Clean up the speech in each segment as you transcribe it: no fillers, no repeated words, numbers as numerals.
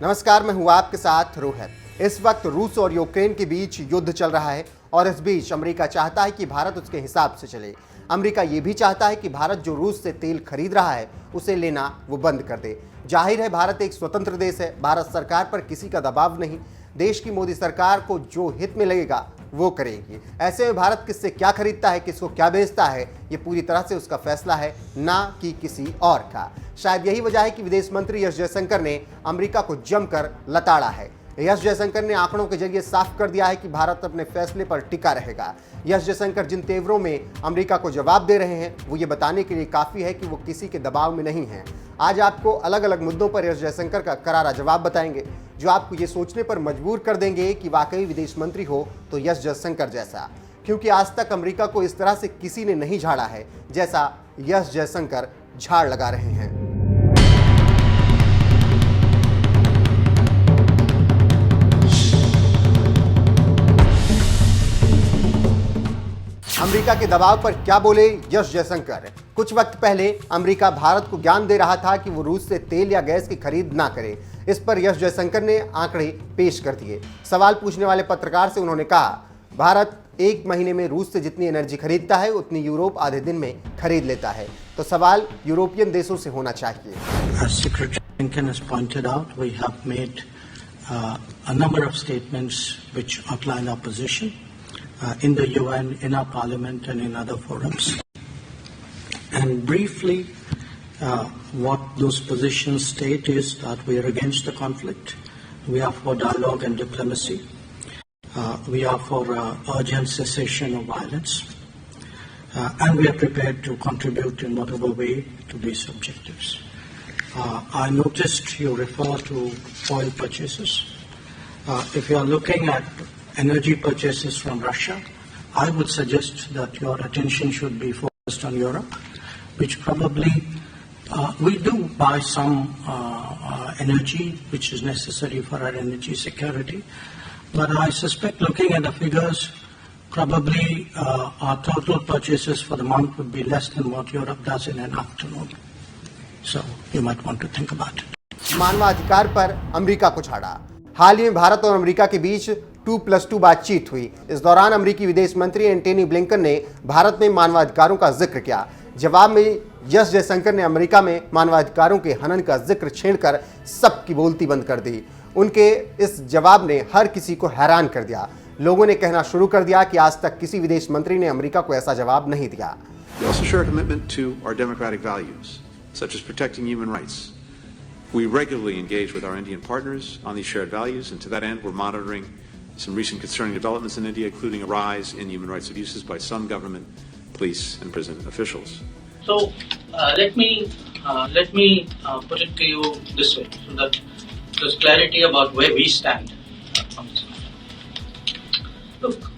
नमस्कार, मैं हूं आपके साथ रोहित। इस वक्त रूस और यूक्रेन के बीच युद्ध चल रहा है और इस बीच अमेरिका चाहता है कि भारत उसके हिसाब से चले। अमेरिका ये भी चाहता है कि भारत जो रूस से तेल खरीद रहा है उसे लेना वो बंद कर दे। जाहिर है भारत एक स्वतंत्र देश है, भारत सरकार पर किसी का दबाव नहीं। देश की मोदी सरकार को जो हित में लगेगा वो करेगी। ऐसे में भारत किससे क्या खरीदता है, किसको क्या बेचता है, ये पूरी तरह से उसका फैसला है, ना कि किसी और का। शायद यही वजह है कि विदेश मंत्री एस जयशंकर ने अमेरिका को जमकर लताड़ा है। एस जयशंकर ने आंकड़ों के जरिए साफ कर दिया है कि भारत अपने फैसले पर टिका रहेगा। एस जयशंकर जिन तेवरों में अमेरिका को जवाब दे रहे हैं वो ये बताने के लिए काफ़ी है कि वो किसी के दबाव में नहीं हैं। आज आपको अलग अलग मुद्दों पर एस जयशंकर का करारा जवाब बताएंगे जो आपको ये सोचने पर मजबूर कर देंगे कि वाकई विदेश मंत्री हो तो एस जयशंकर जैसा, क्योंकि आज तक अमेरिका को इस तरह से किसी ने नहीं झाड़ा है जैसा एस जयशंकर झाड़ लगा रहे हैं। अमेरिका के दबाव पर क्या बोले एस जयशंकर। कुछ वक्त पहले अमेरिका भारत को ज्ञान दे रहा था कि वो रूस से तेल या गैस की खरीद ना करे। इस पर एस जयशंकर ने आंकड़े पेश कर दिए। सवाल पूछने वाले पत्रकार से उन्होंने कहा, भारत एक महीने में रूस से जितनी एनर्जी खरीदता है उतनी यूरोप आधे दिन में खरीद लेता है। तो सवाल यूरोपियन देशों से होना चाहिए। As Secretary Blinken has pointed out, we have made a number of statements which outline our position in the UN, in our parliament and in other forums. And briefly, what those positions state is that we are against the conflict, we are for dialogue and diplomacy, we are for urgent cessation of violence, and we are prepared to contribute in whatever way to these objectives. I noticed you refer to oil purchases. If you are looking at energy purchases from Russia, I would suggest that your attention should be focused on Europe, which probably we do buy some energy which is necessary for our energy security. But I suspect, looking at the figures, probably our total purchases for the month would be less than what Europe does in an afternoon. So you might want to think about it. मानवाधिकार पर America को झाड़ा। हाल ही में भारत और America के बीच 2+2 बातचीत हुई। इस दौरान अमेरिकी विदेश मंत्री एंटनी ब्लिंकन ने भारत में मानवाधिकारों का जिक्र किया। जवाब में एस जयशंकर ने अमेरिका में मानवाधिकारों के हनन का जिक्र छेड़कर सबकी बोलती बंद कर दी। उनके इस जवाब ने हर किसी को हैरान कर दिया। लोगों ने कहना शुरू कर दिया कि आज तक किसी विदेश मंत्री ने अमेरिका को ऐसा जवाब नहीं दिया। We also share a commitment to our democratic values, such as protecting human rights. We regularly engage with our Indian partners on these shared values, and to that end, we're monitoring some recent concerning developments in India, including a rise in human rights abuses by some government, police, and prison officials. So let me put it to you this way, so that there's clarity about where we stand on this matter. Look,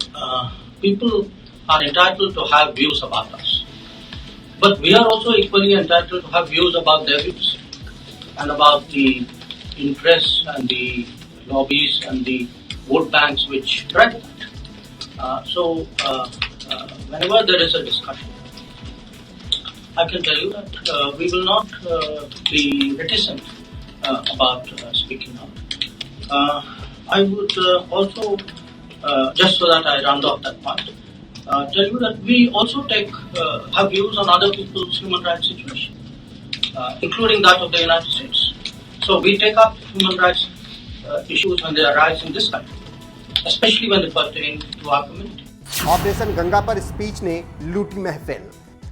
people are entitled to have views about us, but we are also equally entitled to have views about their views and about the interests and the lobbies and the vote banks which drive that. So whenever there is a discussion, I can tell you that we will not be reticent about speaking out. I would also, just so that I round off that point, tell you that we also have views on other people's human rights situation, including that of the United States. So we take up human rights issues when they arise in this country, especially when they pertain to our community. Operation Ganga पर speech ने लूटी महफिल।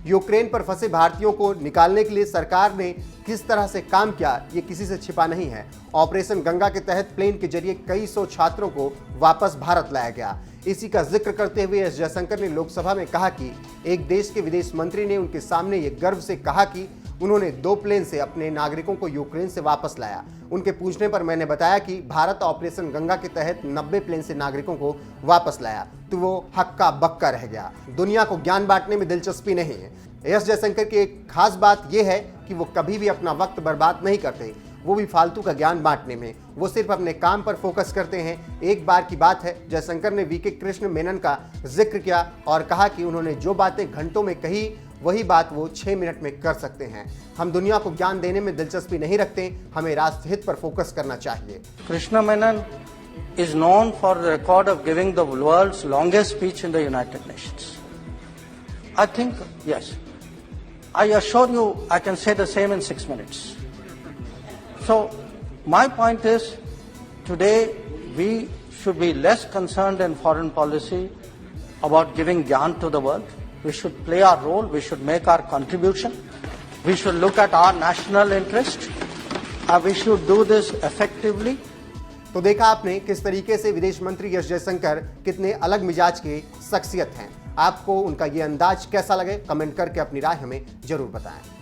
Ukraine पर फंसे भारतीयों को निकालने के लिए सरकार ने किस तरह से काम किया ये किसी से छिपा नहीं है। ऑपरेशन गंगा के तहत प्लेन के जरिए कई सौ छात्रों को वापस भारत लाया गया। इसी का जिक्र करते हुए एस जयशंकर ने लोकसभा में कहा कि एक देश के विदेश मंत्री ने उनके सामने ये गर्व से कहा कि उन्होंने 2 प्लेन से अपने नागरिकों को यूक्रेन से वापस लाया। उनके पूछने पर मैंने बताया कि भारत ऑपरेशन गंगा के तहत 90 प्लेन से नागरिकों को वापस लाया तो वो हक्का बक्का रह गया। दुनिया को ज्ञान बांटने में दिलचस्पी नहीं है। एस जयशंकर की एक खास बात यह है कि वो कभी भी अपना वक्त बर्बाद नहीं करते, वो भी फालतू का ज्ञान बांटने में। वो सिर्फ अपने काम पर फोकस करते हैं। एक बार की बात है, जयशंकर ने वीके कृष्ण मेनन का जिक्र किया और कहा कि उन्होंने जो बातें घंटों में कही वही बात वो 6 मिनट में कर सकते हैं। हम दुनिया को ज्ञान देने में दिलचस्पी नहीं रखते, हमें राष्ट्रहित पर फोकस करना चाहिए। Krishna Menon is known for the record of giving the world's longest speech in the United Nations. I think, yes, I assure you I can say the same in 6 minutes. So, my point is, today we should be less concerned in foreign policy about giving gyan to the world. We should play our role, we should make our contribution, we should look at our national interest, and we should do this effectively. तो देखा आपने किस तरीके से विदेश मंत्री S Jaishankar कितने अलग मिजाज के शख्सियत हैं। आपको उनका ये अंदाज कैसा लगे, कमेंट करके अपनी राय हमें जरूर बताएं।